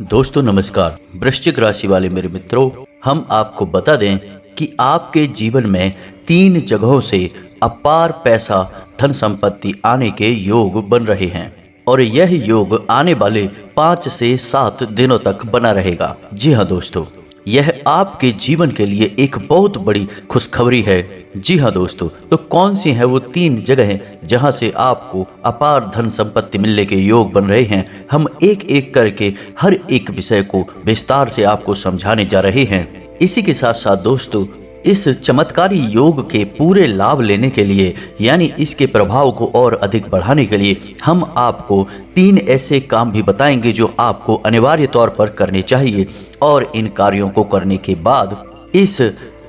दोस्तों नमस्कार। वृश्चिक राशि वाले मेरे मित्रों, हम आपको बता दें कि आपके जीवन में 3 जगहों से अपार पैसा धन संपत्ति आने के योग बन रहे हैं और यह योग आने वाले 5 से 7 दिनों तक बना रहेगा। जी हाँ दोस्तों, यह आपके जीवन के लिए एक बहुत बड़ी खुशखबरी है। जी हाँ दोस्तों, तो कौन सी है वो 3 जगहें जहां से आपको अपार धन संपत्ति मिलने के योग बन रहे हैं। हम एक एक करके हर एक विषय को विस्तार से आपको समझाने जा रहे हैं। इसी के साथ साथ दोस्तों, इस चमत्कारी योग के पूरे लाभ लेने के लिए यानी इसके प्रभाव को और अधिक बढ़ाने के लिए हम आपको 3 ऐसे काम भी बताएंगे जो आपको अनिवार्य तौर पर करने चाहिए और इन कार्यों को करने के बाद इस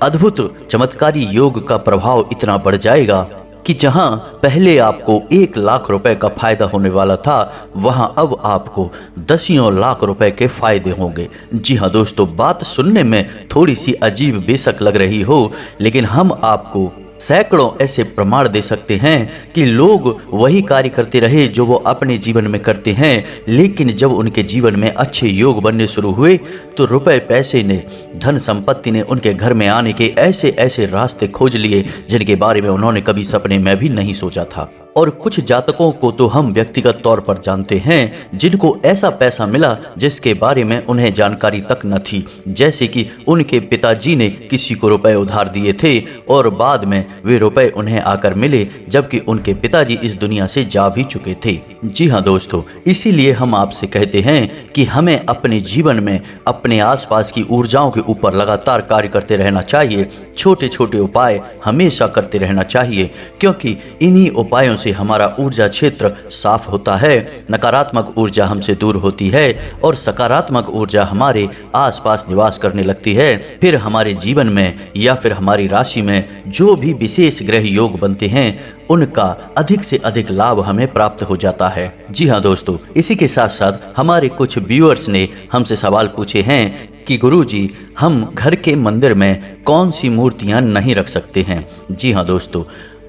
अद्भुत चमत्कारी योग का प्रभाव इतना बढ़ जाएगा कि जहां पहले आपको 1 लाख रुपए का फायदा होने वाला था, वहां अब आपको दसियों लाख रुपए के फायदे होंगे। जी हाँ दोस्तों, बात सुनने में थोड़ी सी अजीब बेशक लग रही हो, लेकिन हम आपको सैकड़ों ऐसे प्रमाण दे सकते हैं कि लोग वही कार्य करते रहे जो वो अपने जीवन में करते हैं, लेकिन जब उनके जीवन में अच्छे योग बनने शुरू हुए तो रुपए पैसे ने, धन संपत्ति ने उनके घर में आने के ऐसे ऐसे रास्ते खोज लिए जिनके बारे में उन्होंने कभी सपने में भी नहीं सोचा था। और कुछ जातकों को तो हम व्यक्तिगत तौर पर जानते हैं जिनको ऐसा पैसा मिला जिसके बारे में उन्हें जानकारी तक न थी। जैसे कि उनके पिताजी ने किसी को रुपए उधार दिए थे और बाद में वे रुपए उन्हें आकर मिले, जबकि उनके पिताजी इस दुनिया से जा भी चुके थे। जी हाँ दोस्तों, इसीलिए हम आपसे कहते हैं कि हमें अपने जीवन में अपने आसपास की ऊर्जाओं के ऊपर लगातार कार्य करते रहना चाहिए। छोटे छोटे उपाय हमेशा करते रहना चाहिए, क्योंकि इन्हीं उपायों से हमारा ऊर्जा क्षेत्र साफ होता है, नकारात्मक ऊर्जा हमसे दूर होती है और सकारात्मक ऊर्जा हमारे आसपास निवास करने लगती है। फिर हमारे जीवन में या फिर हमारी राशि में जो भी विशेष ग्रह योग बनते हैं उनका अधिक से अधिक लाभ हमें प्राप्त हो जाता है। जी हाँ दोस्तों, इसी के साथ साथ हमारे कुछ व्यूअर्स ने हमसे सवाल पूछे हैं कि गुरुजी, हम घर के मंदिर में कौन सी मूर्तियां नहीं रख सकते हैं। जी हाँ दोस्तों,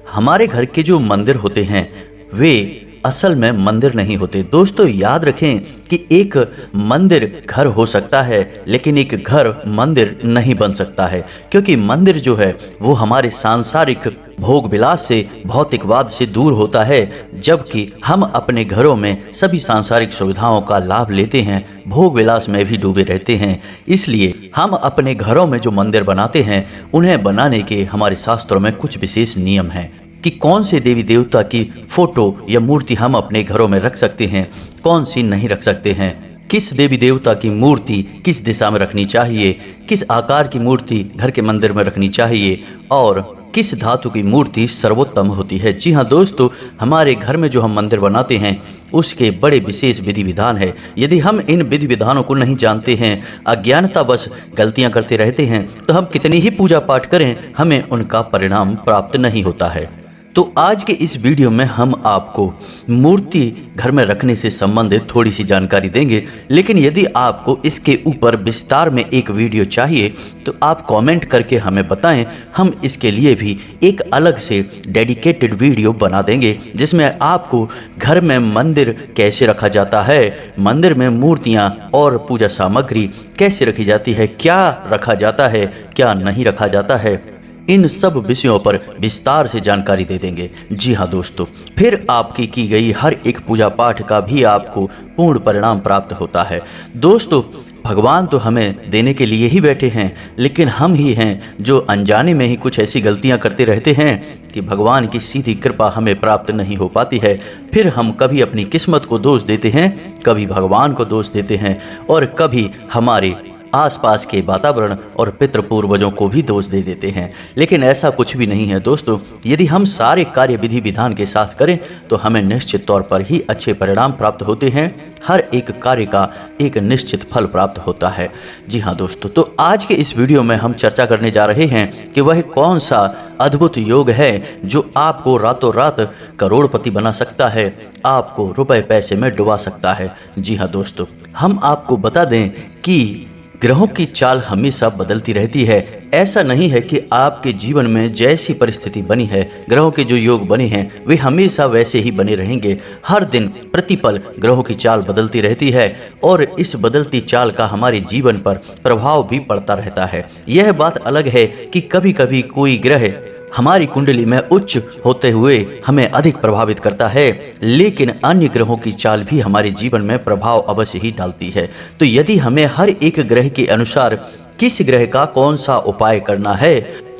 हमारे घर के जो मंदिर होते हैं वे असल में मंदिर नहीं होते। दोस्तों याद रखें कि एक मंदिर घर हो सकता है, लेकिन एक घर मंदिर नहीं बन सकता है, क्योंकि मंदिर जो है वो हमारे सांसारिक भोग विलास से, भौतिकवाद से दूर होता है, जबकि हम अपने घरों में सभी सांसारिक सुविधाओं का लाभ लेते हैं, भोग विलास में भी डूबे रहते हैं। इसलिए हम अपने घरों में जो मंदिर बनाते हैं उन्हें बनाने के हमारे शास्त्रों में कुछ विशेष नियम हैं कि कौन से देवी देवता की फोटो या मूर्ति हम अपने घरों में रख सकते हैं, कौन सी नहीं रख सकते हैं, किस देवी देवता की मूर्ति किस दिशा में रखनी चाहिए, किस आकार की मूर्ति घर के मंदिर में रखनी चाहिए और किस धातु की मूर्ति सर्वोत्तम होती है। जी हाँ दोस्तों, हमारे घर में जो हम मंदिर बनाते हैं उसके बड़े विशेष विधि विधान है। यदि हम इन विधि विधानों को नहीं जानते हैं, अज्ञानतावश गलतियां करते रहते हैं, तो हम कितनी ही पूजा पाठ करें, हमें उनका परिणाम प्राप्त नहीं होता है। तो आज के इस वीडियो में हम आपको मूर्ति घर में रखने से संबंधित थोड़ी सी जानकारी देंगे, लेकिन यदि आपको इसके ऊपर विस्तार में एक वीडियो चाहिए तो आप कमेंट करके हमें बताएं, हम इसके लिए भी एक अलग से डेडिकेटेड वीडियो बना देंगे जिसमें आपको घर में मंदिर कैसे रखा जाता है, मंदिर में मूर्तियां और पूजा सामग्री कैसे रखी जाती है, क्या रखा जाता है, क्या नहीं रखा जाता है, इन सब विषयों पर विस्तार से जानकारी दे देंगे। जी हाँ दोस्तों, फिर आपकी की गई हर एक पूजा पाठ का भी आपको पूर्ण परिणाम प्राप्त होता है। दोस्तों, भगवान तो हमें देने के लिए ही बैठे हैं, लेकिन हम ही हैं जो अनजाने में ही कुछ ऐसी गलतियां करते रहते हैं कि भगवान की सीधी कृपा हमें प्राप्त नहीं हो पाती है। फिर हम कभी अपनी किस्मत को दोष देते हैं, कभी भगवान को दोष देते हैं और कभी हमारे आसपास के वातावरण और पितृ पूर्वजों को भी दोष दे देते हैं। लेकिन ऐसा कुछ भी नहीं है दोस्तों, यदि हम सारे कार्य विधि विधान के साथ करें तो हमें निश्चित तौर पर ही अच्छे परिणाम प्राप्त होते हैं। हर एक कार्य का एक निश्चित फल प्राप्त होता है। जी हाँ दोस्तों, तो आज के इस वीडियो में हम चर्चा करने जा रहे हैं कि वह कौन सा अद्भुत योग है जो आपको रातों रात करोड़पति बना सकता है, आपको रुपए पैसे में डुबा सकता है। जी हाँ दोस्तों, हम आपको बता दें कि ग्रहों की चाल हमेशा बदलती रहती है। ऐसा नहीं है कि आपके जीवन में जैसी परिस्थिति बनी है, ग्रहों के जो योग बने हैं वे हमेशा वैसे ही बने रहेंगे। हर दिन प्रतिपल ग्रहों की चाल बदलती रहती है और इस बदलती चाल का हमारे जीवन पर प्रभाव भी पड़ता रहता है। यह बात अलग है कि कभी कभी कोई ग्रह हमारी कुंडली में उच्च होते हुए हमें अधिक प्रभावित करता है, लेकिन अन्य ग्रहों की चाल भी हमारे जीवन में प्रभाव अवश्य ही डालती है। तो यदि हमें हर एक ग्रह के अनुसार किस ग्रह का कौन सा उपाय करना है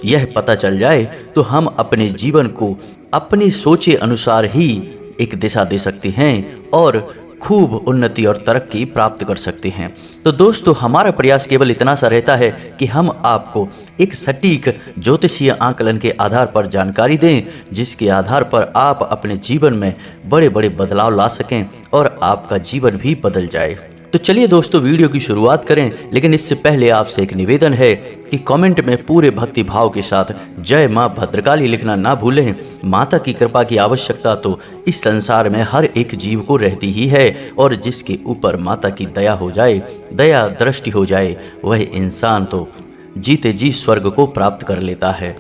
यह पता चल जाए तो हम अपने जीवन को अपने सोचे अनुसार ही एक दिशा दे सकते हैं और खूब उन्नति और तरक्की प्राप्त कर सकते हैं। तो दोस्तों, हमारा प्रयास केवल इतना सा रहता है कि हम आपको एक सटीक ज्योतिषीय आकलन के आधार पर जानकारी दें, जिसके आधार पर आप अपने जीवन में बड़े बड़े बदलाव ला सकें और आपका जीवन भी बदल जाए। तो चलिए दोस्तों, वीडियो की शुरुआत करें, लेकिन इससे पहले आपसे एक निवेदन है कि कमेंट में पूरे भक्ति भाव के साथ जय मां भद्रकाली लिखना ना भूलें। माता की कृपा की आवश्यकता तो इस संसार में हर एक जीव को रहती ही है और जिसके ऊपर माता की दया हो जाए, दया दृष्टि हो जाए, वह इंसान तो जीते जी स्वर्ग को प्राप्त कर लेता है।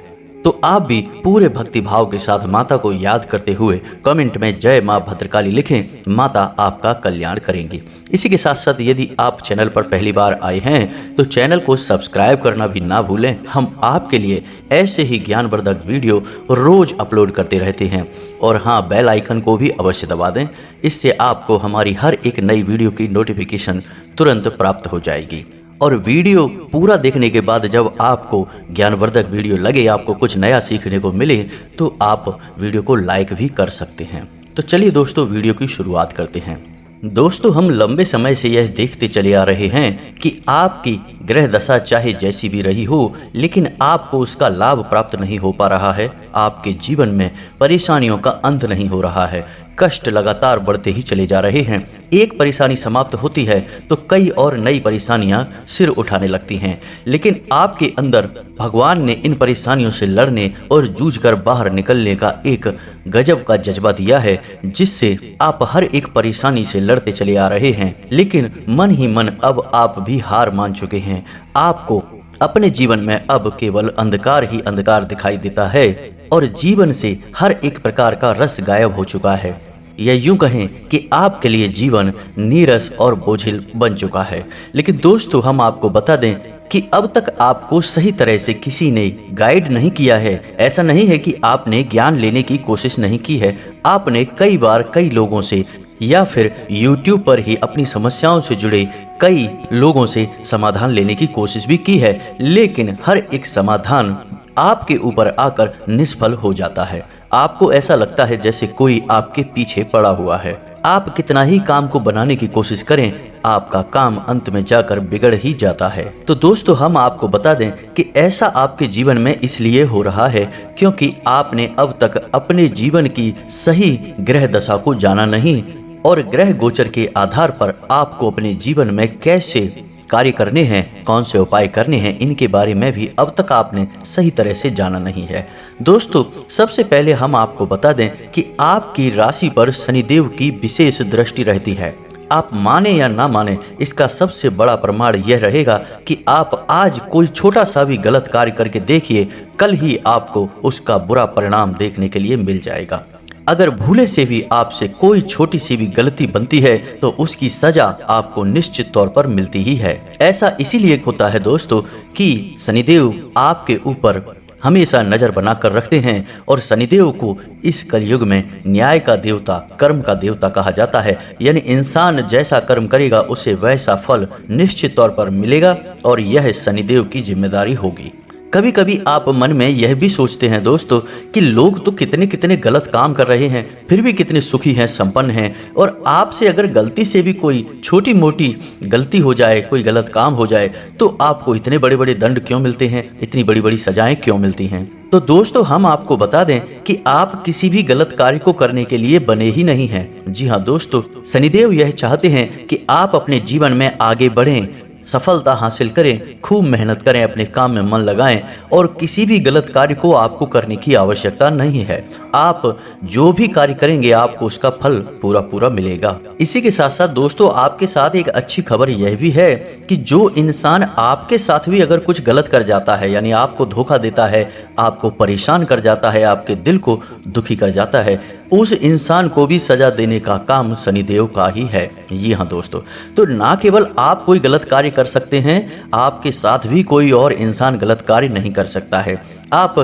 तो आप भी पूरे भक्ति भाव के साथ माता को याद करते हुए कमेंट में जय मां भद्रकाली लिखें। माता आपका कल्याण करेंगी। इसी के साथ साथ यदि आप चैनल पर पहली बार आए हैं तो चैनल को सब्सक्राइब करना भी ना भूलें। हम आपके लिए ऐसे ही ज्ञानवर्धक वीडियो रोज अपलोड करते रहते हैं। और हाँ, बेल आइकन को भी अवश्य दबा दें, इससे आपको हमारी हर एक नई वीडियो की नोटिफिकेशन तुरंत प्राप्त हो जाएगी। और वीडियो पूरा देखने के बाद जब आपको ज्ञानवर्धक वीडियो लगे, आपको कुछ नया सीखने को मिले, तो आप वीडियो को लाइक भी कर सकते हैं। तो चलिए दोस्तों, वीडियो की शुरुआत करते हैं। दोस्तों, हम लंबे समय से यह देखते चले आ रहे हैं कि आपकी ग्रह दशा चाहे जैसी भी रही हो, लेकिन आपको उसका लाभ प्राप्त नहीं हो पा रहा है। आपके जीवन में परेशानियों का अंत नहीं हो रहा है, कष्ट लगातार बढ़ते ही चले जा रहे हैं। एक परेशानी समाप्त होती है तो कई और नई परेशानियां सिर उठाने लगती हैं, लेकिन आपके अंदर भगवान ने इन परेशानियों से लड़ने और जूझकर बाहर निकलने का एक गजब का जज्बा दिया है, जिससे आप हर एक परेशानी से लड़ते चले आ रहे हैं। लेकिन मन ही मन अब आप भी हार मान चुके हैं। आपको अपने जीवन में अब केवल अंधकार ही अंधकार दिखाई देता है और जीवन से हर एक प्रकार का रस गायब हो चुका है। या यूं कहें कि आपके लिए जीवन नीरस और बोझिल बन चुका है। लेकिन दोस्तों, हम आपको बता दें कि अब तक आपको सही तरह से किसी ने गाइड नहीं किया है। ऐसा नहीं है कि आपने ज्ञान लेने की कोशिश नहीं की है। आपने कई बार कई लोगों से या फिर YouTube पर ही अपनी समस्याओं से जुड़े कई लोगों से समाधान लेने की कोशिश भी की है, लेकिन हर एक समाधान आपके ऊपर आकर निष्फल हो जाता है। आपको ऐसा लगता है जैसे कोई आपके पीछे पड़ा हुआ है। आप कितना ही काम को बनाने की कोशिश करें, आपका काम अंत में जाकर बिगड़ ही जाता है। तो दोस्तों, हम आपको बता दें कि ऐसा आपके जीवन में इसलिए हो रहा है क्योंकि आपने अब तक अपने जीवन की सही ग्रह दशा को जाना नहीं और ग्रह गोचर के आधार पर आपको अपने जीवन में कैसे कार्य करने हैं, कौन से उपाय करने हैं, इनके बारे में भी अब तक आपने सही तरह से जाना नहीं है। दोस्तों, सबसे पहले हम आपको बता दें कि आपकी राशि पर शनिदेव की विशेष दृष्टि रहती है। आप माने या ना माने, इसका सबसे बड़ा प्रमाण यह रहेगा कि आप आज कोई छोटा सा भी गलत कार्य करके देखिए, कल ही आपको उसका बुरा परिणाम देखने के लिए मिल जाएगा। अगर भूले से भी आपसे कोई छोटी सी भी गलती बनती है तो उसकी सजा आपको निश्चित तौर पर मिलती ही है। ऐसा इसीलिए होता है दोस्तों कि शनिदेव आपके ऊपर हमेशा नजर बनाकर रखते हैं और शनिदेव को इस कलयुग में न्याय का देवता, कर्म का देवता कहा जाता है। यानी इंसान जैसा कर्म करेगा उसे वैसा फल निश्चित तौर पर मिलेगा और यह शनिदेव की जिम्मेदारी होगी। कभी कभी आप मन में यह भी सोचते हैं दोस्तों कि लोग तो कितने कितने गलत काम कर रहे हैं, फिर भी कितने सुखी हैं, संपन्न हैं, और आपसे अगर गलती से भी कोई छोटी मोटी गलती हो जाए, कोई गलत काम हो जाए, तो आपको इतने बड़े बड़े दंड क्यों मिलते हैं, इतनी बड़ी बड़ी सजाएं क्यों मिलती हैं। तो दोस्तों, हम आपको बता दें कि आप किसी भी गलत कार्य को करने के लिए बने ही नहीं हैं। जी हाँ दोस्तों, शनिदेव यह चाहते हैं कि आप अपने जीवन में आगे बढ़ें, सफलता हासिल करें, खूब मेहनत करें, अपने काम में मन लगाएं और किसी भी गलत कार्य को आपको करने की आवश्यकता नहीं है। आप जो भी कार्य करेंगे आपको उसका फल पूरा पूरा मिलेगा। इसी के साथ साथ दोस्तों, आपके साथ एक अच्छी खबर यह भी है कि जो इंसान आपके साथ भी अगर कुछ गलत कर जाता है, यानी आपको धोखा देता है, आपको परेशान कर जाता है, आपके दिल को दुखी कर जाता है, उस इंसान को भी सजा देने का काम शनिदेव का ही है। जी हाँ दोस्तों, तो ना केवल आप कोई गलत कार्य कर सकते हैं, आपके साथ भी कोई और इंसान गलत कार्य नहीं कर सकता है। आप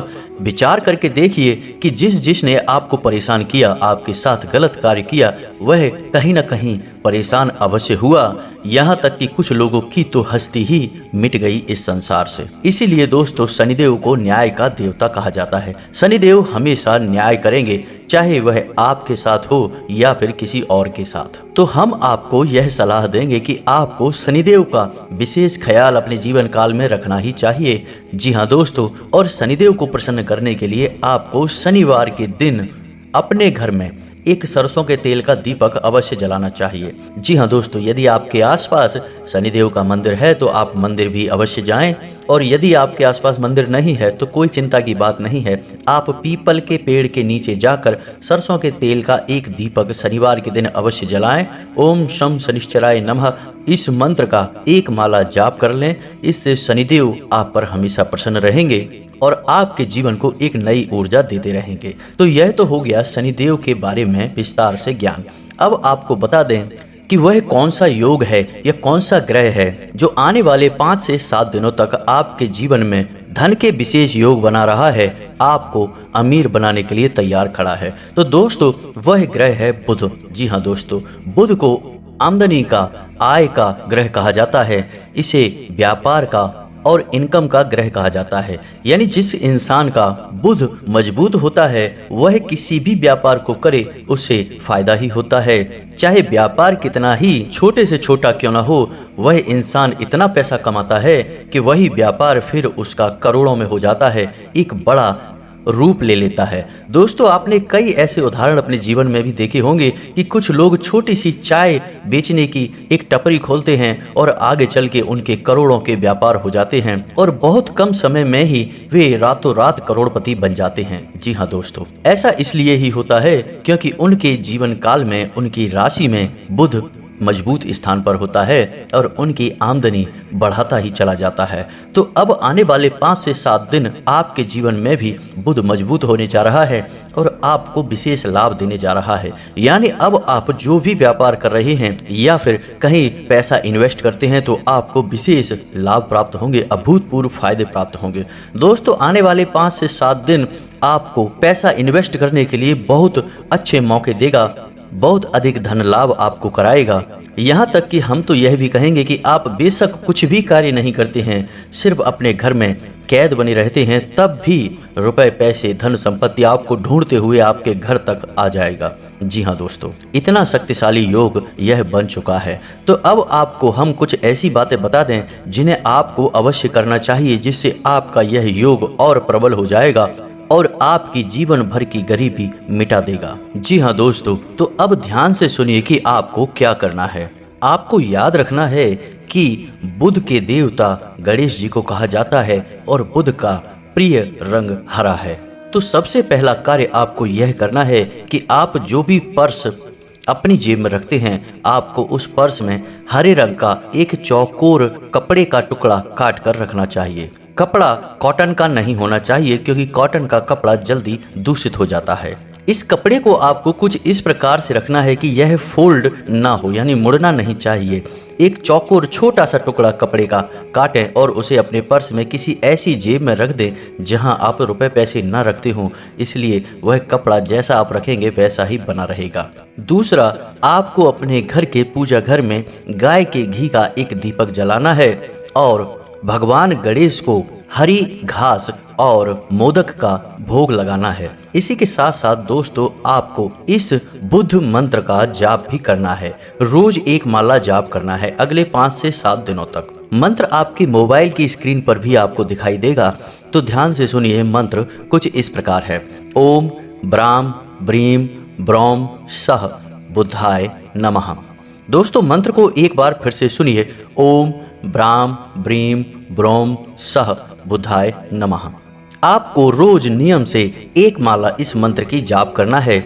विचार करके देखिए कि जिसने आपको परेशान किया, आपके साथ गलत कार्य किया, वह कहीं ना कहीं परेशान अवश्य हुआ। यहाँ तक कि कुछ लोगों की तो हस्ती ही मिट गई इस संसार से। इसीलिए दोस्तों, शनिदेव को न्याय का देवता कहा जाता है। शनिदेव हमेशा न्याय करेंगे, चाहे वह आपके साथ हो या फिर किसी और के साथ। तो हम आपको यह सलाह देंगे कि आपको शनिदेव का विशेष ख्याल अपने जीवन काल में रखना ही चाहिए। जी हाँ दोस्तों, और शनिदेव को प्रसन्न करने के लिए आपको शनिवार के दिन अपने घर में एक सरसों के तेल का दीपक अवश्य जलाना चाहिए। जी हाँ दोस्तों, यदि आपके आसपास शनिदेव का मंदिर है तो आप मंदिर भी अवश्य जाएं, और यदि आपके आसपास मंदिर नहीं है तो कोई चिंता की बात नहीं है। आप पीपल के पेड़ के नीचे जाकर सरसों के तेल का एक दीपक शनिवार के दिन अवश्य जलाएं। ओम शम शनिश्चराय नमः इस मंत्र का एक माला जाप कर लें। इससे शनिदेव आप पर हमेशा प्रसन्न रहेंगे और आपके जीवन को एक नई ऊर्जा देते रहेंगे। तो यह तो हो गया शनिदेव के बारे में विस्तार से ज्ञान। अब आपको बता दें कि वह कौन सा योग है या कौन सा ग्रह है जो आने वाले 5 से 7 दिनों तक आपके जीवन में धन के विशेष योग बना रहा है, आपको अमीर बनाने के लिए तैयार खड़ा है। तो दोस्तों, वह ग्रह है बुध। जी हाँ दोस्तों, बुध को आमदनी का, आय का ग्रह कहा जाता है। इसे व्यापार का और इनकम का ग्रह कहा जाता है। यानी जिस इंसान का बुध मजबूत होता है वह किसी भी व्यापार को करे उससे फायदा ही होता है। चाहे व्यापार कितना ही छोटे से छोटा क्यों ना हो, वह इंसान इतना पैसा कमाता है कि वही व्यापार फिर उसका करोड़ों में हो जाता है, एक बड़ा रूप ले लेता है। दोस्तों, आपने कई ऐसे उदाहरण अपने जीवन में भी देखे होंगे कि कुछ लोग छोटी सी चाय बेचने की एक टपरी खोलते हैं और आगे चल के उनके करोड़ों के व्यापार हो जाते हैं और बहुत कम समय में ही वे रातों रात करोड़पति बन जाते हैं। जी हाँ दोस्तों, ऐसा इसलिए ही होता है क्योंकि उनके जीवन काल में उनकी राशि में बुध मजबूत स्थान पर होता है और उनकी आमदनी बढ़ाता ही चला जाता है। तो अब आने वाले 5 से 7 दिन आपके जीवन में भी बुध मजबूत होने जा रहा है और आपको विशेष लाभ देने जा रहा है। यानी अब आप जो भी व्यापार कर रहे हैं या फिर कहीं पैसा इन्वेस्ट करते हैं तो आपको विशेष लाभ प्राप्त होंगे, अभूतपूर्व फायदे प्राप्त होंगे। दोस्तों, आने वाले 5 से 7 दिन आपको पैसा इन्वेस्ट करने के लिए बहुत अच्छे मौके देगा, बहुत अधिक धन लाभ आपको कराएगा। यहाँ तक कि हम तो यह भी कहेंगे कि आप बेशक कुछ भी कार्य नहीं करते हैं, सिर्फ अपने घर में कैद बने रहते हैं, तब भी रुपए, पैसे, धन संपत्ति आपको ढूंढते हुए आपके घर तक आ जाएगा। जी हाँ दोस्तों, इतना शक्तिशाली योग यह बन चुका है। तो अब आपको हम कुछ ऐसी बातें बता दें जिन्हें आपको अवश्य करना चाहिए, जिससे आपका यह योग और प्रबल हो जाएगा और आपकी जीवन भर की गरीबी मिटा देगा। जी हाँ दोस्तों, तो अब ध्यान से सुनिए कि आपको क्या करना है। आपको याद रखना है कि बुध के देवता गणेश जी को कहा जाता है और बुध का प्रिय रंग हरा है। तो सबसे पहला कार्य आपको यह करना है कि आप जो भी पर्स अपनी जेब में रखते हैं, आपको उस पर्स में हरे रंग का एक चौकोर कपड़े का टुकड़ा काट कर रखना चाहिए। कपड़ा कॉटन का नहीं होना चाहिए क्योंकि कॉटन का कपड़ा जल्दी दूषित हो जाता है। इस कपड़े को आपको कुछ इस प्रकार से रखना है कि यह फोल्ड ना हो, यानी मुड़ना नहीं चाहिए। एक चौकोर छोटा सा टुकड़ा कपड़े का काटें और उसे अपने पर्स में किसी ऐसी जेब में रख दें जहां आप रुपए पैसे ना रखते हों, इसलिए वह कपड़ा जैसा आप रखेंगे वैसा ही बना रहेगा। दूसरा, आपको अपने घर के पूजा घर में गाय के घी का एक दीपक जलाना है और भगवान गणेश को हरी घास और मोदक का भोग लगाना है। इसी के साथ साथ दोस्तों, आपको इस बुध मंत्र का जाप भी करना है। रोज एक माला जाप करना है अगले 5 से 7 दिनों तक। मंत्र आपके मोबाइल की स्क्रीन पर भी आपको दिखाई देगा, तो ध्यान से सुनिए। मंत्र कुछ इस प्रकार है। ओम ब्राम ब्रीम ब्रौम सह बुद्धाय नमः। दोस्तों, मंत्र को एक बार फिर से सुनिए। ओम ब्राम ब्रीम ब्रोम सह बुधाय नमः। आपको रोज नियम से एक माला इस मंत्र की जाप करना है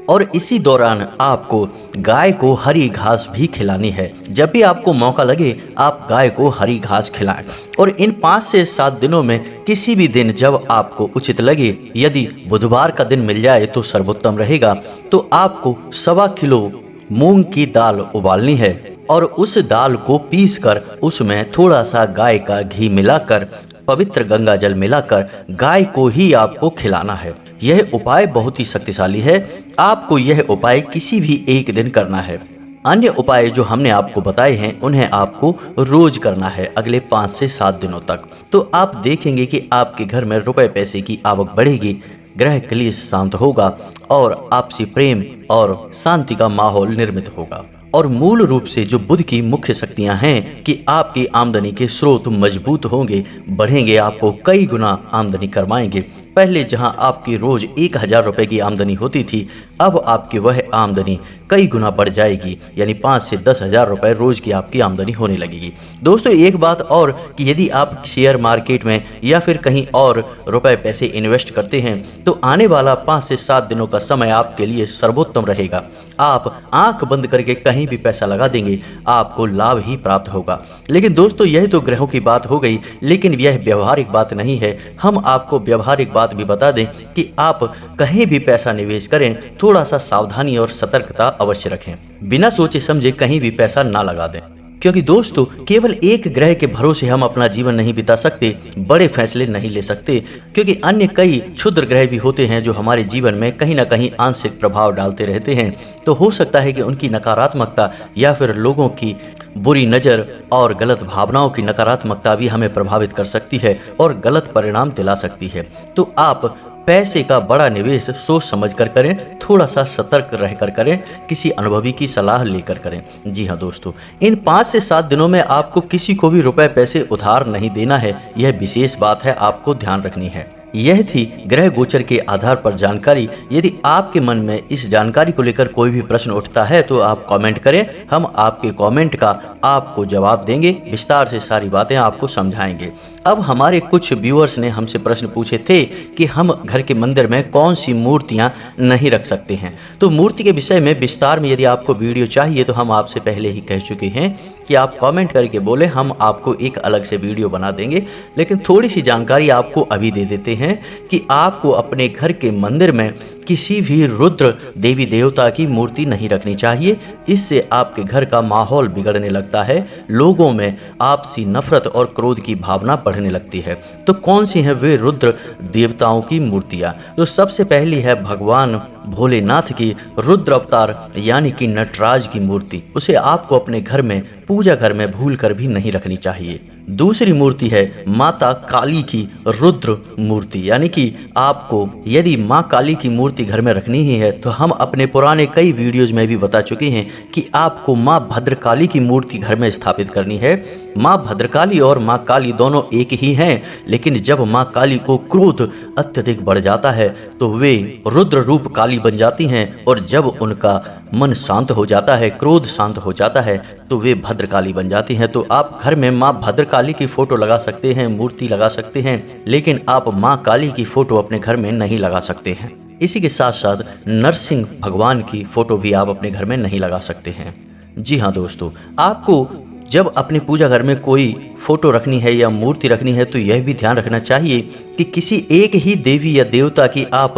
और इसी दौरान आपको गाय को हरी घास भी खिलानी है। जब भी आपको मौका लगे आप गाय को हरी घास खिलाएं और इन 5 से 7 दिनों में किसी भी दिन जब आपको उचित लगे, यदि बुधवार का दिन मिल जाए तो सर्वोत्तम रहेगा, तो आपको 1.25 किलो मूंग की दाल उबालनी है और उस दाल को पीसकर उसमें थोड़ा सा गाय का घी मिलाकर पवित्र गंगा जल मिलाकर गाय को ही आपको खिलाना है। यह उपाय बहुत ही शक्तिशाली है। आपको यह उपाय किसी भी एक दिन करना है। अन्य उपाय जो हमने आपको बताए हैं उन्हें आपको रोज करना है अगले 5 से 7 दिनों तक। तो आप देखेंगे कि आपके घर में रुपए पैसे की आवक बढ़ेगी, ग्रह क्लेश शांत होगा और आपसी प्रेम और शांति का माहौल निर्मित होगा। और मूल रूप से जो बुध की मुख्य शक्तियां हैं कि आपकी आमदनी के स्रोत मजबूत होंगे, बढ़ेंगे, आपको कई गुना आमदनी करवाएंगे। पहले जहां आपकी रोज 1000 रुपए की आमदनी होती थी, अब आपकी वह आमदनी कई गुना बढ़ जाएगी, यानी 5 से 10 हजार रुपए रोज की आपकी आमदनी होने लगेगी। दोस्तों एक बात और कि यदि आप शेयर मार्केट में या फिर कहीं और रुपए पैसे इन्वेस्ट करते हैं तो आने वाला 5 से 7 दिनों का समय आपके लिए सर्वोत्तम रहेगा। आप आंख बंद करके कहीं भी पैसा लगा देंगे, आपको लाभ ही प्राप्त होगा। लेकिन दोस्तों यह तो ग्रहों की बात हो गई, लेकिन यह व्यवहारिक बात नहीं है। हम आपको व्यवहारिक बात भी बता दें कि आप कहीं भी पैसा निवेश करें, थोड़ा सा सावधानी और सतर्कता अवश्य रखें। बिना सोचे समझे कहीं भी पैसा ना लगा दें, क्योंकि दोस्तों केवल एक ग्रह के भरोसे हम अपना जीवन नहीं बिता सकते, बड़े फैसले नहीं ले सकते, क्योंकि अन्य कई क्षुद्र ग्रह भी होते हैं जो हमारे जीवन में कहीं ना कहीं आंशिक प्रभाव डालते रहते हैं। तो हो सकता है कि उनकी नकारात्मकता या फिर लोगों की बुरी नज़र और गलत भावनाओं की नकारात्मकता भी हमें प्रभावित कर सकती है और गलत परिणाम दिला सकती है। तो आप पैसे का बड़ा निवेश सोच समझकर करें, थोड़ा सा सतर्क रहकर करें, किसी अनुभवी की सलाह लेकर करें। जी हाँ दोस्तों, इन 5 से 7 दिनों में आपको किसी को भी रुपए पैसे उधार नहीं देना है, यह विशेष बात है, आपको ध्यान रखनी है। यह थी ग्रह गोचर के आधार पर जानकारी। यदि आपके मन में इस जानकारी को लेकर कोई भी प्रश्न उठता है तो आप कमेंट करें, हम आपके कमेंट का आपको जवाब देंगे, विस्तार से सारी बातें आपको समझाएंगे। अब हमारे कुछ व्यूअर्स ने हमसे प्रश्न पूछे थे कि हम घर के मंदिर में कौन सी मूर्तियां नहीं रख सकते हैं। तो मूर्ति के विषय में विस्तार में यदि आपको वीडियो चाहिए तो हम आपसे पहले ही कह चुके हैं कि आप कमेंट करके बोले, हम आपको एक अलग से वीडियो बना देंगे। लेकिन थोड़ी सी जानकारी आपको अभी दे देते हैं कि आपको अपने घर के मंदिर में किसी भी रुद्र देवी देवता की मूर्ति नहीं रखनी चाहिए। इससे आपके घर का माहौल बिगड़ने लगता है, लोगों में आपसी नफरत और क्रोध की भावना बढ़ने लगती है। तो कौन सी हैं वे रुद्र देवताओं की मूर्तियां? तो सबसे पहली है भगवान भोलेनाथ की रुद्र अवतार यानी कि नटराज की मूर्ति। उसे आपको अपने घर में पूजा घर में भूल कर भी नहीं रखनी चाहिए। दूसरी मूर्ति है माता काली की रुद्र मूर्ति, यानी कि आपको यदि माँ काली की मूर्ति घर में रखनी ही है तो हम अपने पुराने कई वीडियोज में भी बता चुके हैं कि आपको माँ भद्रकाली की मूर्ति घर में स्थापित करनी है। माँ भद्रकाली और माँ काली दोनों एक ही हैं, लेकिन जब माँ काली को क्रोध अत्यधिक बढ़ जाता है तो वे रुद्र रूप काली बन जाती हैं, और जब उनका मन शांत हो जाता है, क्रोध शांत हो जाता है, तो वे भद्रकाली बन जाती हैं। तो आप घर में माँ भद्रकाली की फोटो लगा सकते हैं, मूर्ति लगा सकते हैं, लेकिन आप माँ काली की फोटो अपने घर में नहीं लगा सकते हैं। इसी के साथ साथ नरसिंह भगवान की फोटो भी आप अपने घर में नहीं लगा सकते हैं। जी हाँ दोस्तों, आपको जब अपने पूजा घर में कोई फोटो रखनी है या मूर्ति रखनी है तो यह भी ध्यान रखना चाहिए कि किसी एक ही देवी या देवता की आप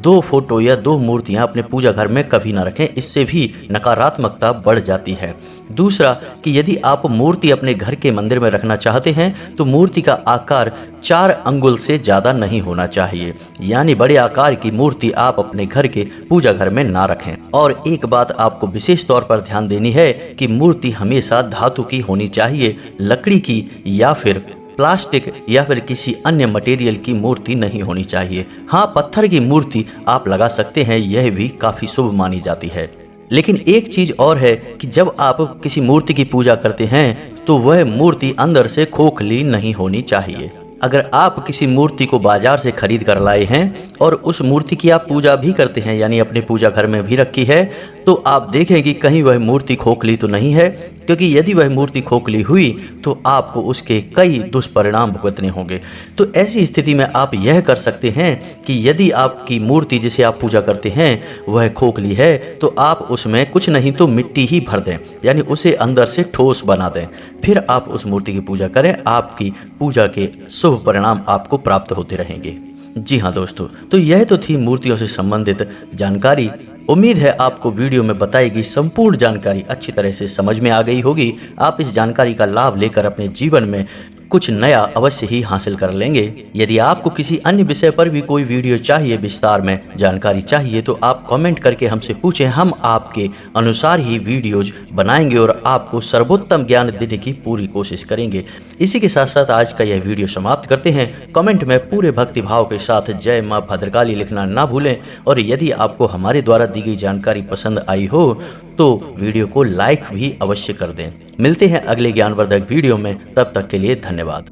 2 फोटो या 2 मूर्तियां अपने पूजा घर में कभी ना रखें, इससे भी नकारात्मकता बढ़ जाती है। दूसरा कि यदि आप मूर्ति अपने घर के मंदिर में रखना चाहते हैं तो मूर्ति का आकार 4 अंगुल से ज़्यादा नहीं होना चाहिए, यानी बड़े आकार की मूर्ति आप अपने घर के पूजा घर में ना रखें। और एक बात आपको विशेष तौर पर ध्यान देनी है कि मूर्ति हमेशा धातु की होनी चाहिए, लकड़ी की या फिर प्लास्टिक या फिर किसी अन्य मटेरियल की मूर्ति नहीं होनी चाहिए। हाँ, पत्थर की मूर्ति आप लगा सकते हैं, यह भी काफ़ी शुभ मानी जाती है। लेकिन एक चीज़ और है कि जब आप किसी मूर्ति की पूजा करते हैं तो वह मूर्ति अंदर से खोखली नहीं होनी चाहिए। अगर आप किसी मूर्ति को बाजार से खरीद कर लाए हैं और उस मूर्ति की आप पूजा भी करते हैं, यानी अपने पूजा घर में भी रखी है, तो आप देखें कि कहीं वह मूर्ति खोखली तो नहीं है, क्योंकि यदि वह मूर्ति खोखली हुई तो आपको उसके कई दुष्परिणाम भुगतने होंगे। तो ऐसी स्थिति में आप यह कर सकते हैं कि यदि आपकी मूर्ति जिसे आप पूजा करते हैं वह खोखली है तो आप उसमें कुछ नहीं तो मिट्टी ही भर दें, यानी उसे अंदर से ठोस बना दें। फिर आप उस मूर्ति की पूजा करें, आपकी पूजा के शुभ परिणाम आपको प्राप्त होते रहेंगे। जी हाँ दोस्तों, तो यह तो थी मूर्तियों से संबंधित जानकारी। उम्मीद है आपको वीडियो में बताई गई संपूर्ण जानकारी अच्छी तरह से समझ में आ गई होगी। आप इस जानकारी का लाभ लेकर अपने जीवन में कुछ नया अवश्य ही हासिल कर लेंगे। यदि आपको किसी अन्य विषय पर भी कोई वीडियो चाहिए, विस्तार में जानकारी चाहिए, तो आप कमेंट करके हमसे पूछें, हम आपके अनुसार ही वीडियोज बनाएंगे और आपको सर्वोत्तम ज्ञान देने की पूरी कोशिश करेंगे। इसी के साथ साथ आज का यह वीडियो समाप्त करते हैं। कमेंट में पूरे भक्ति भाव के साथ जय माँ भद्रकाली लिखना ना भूलें, और यदि आपको हमारे द्वारा दी गई जानकारी पसंद आई हो तो वीडियो को लाइक भी अवश्य कर दें। मिलते हैं अगले ज्ञानवर्धक वीडियो में, तब तक के लिए धन्यवाद।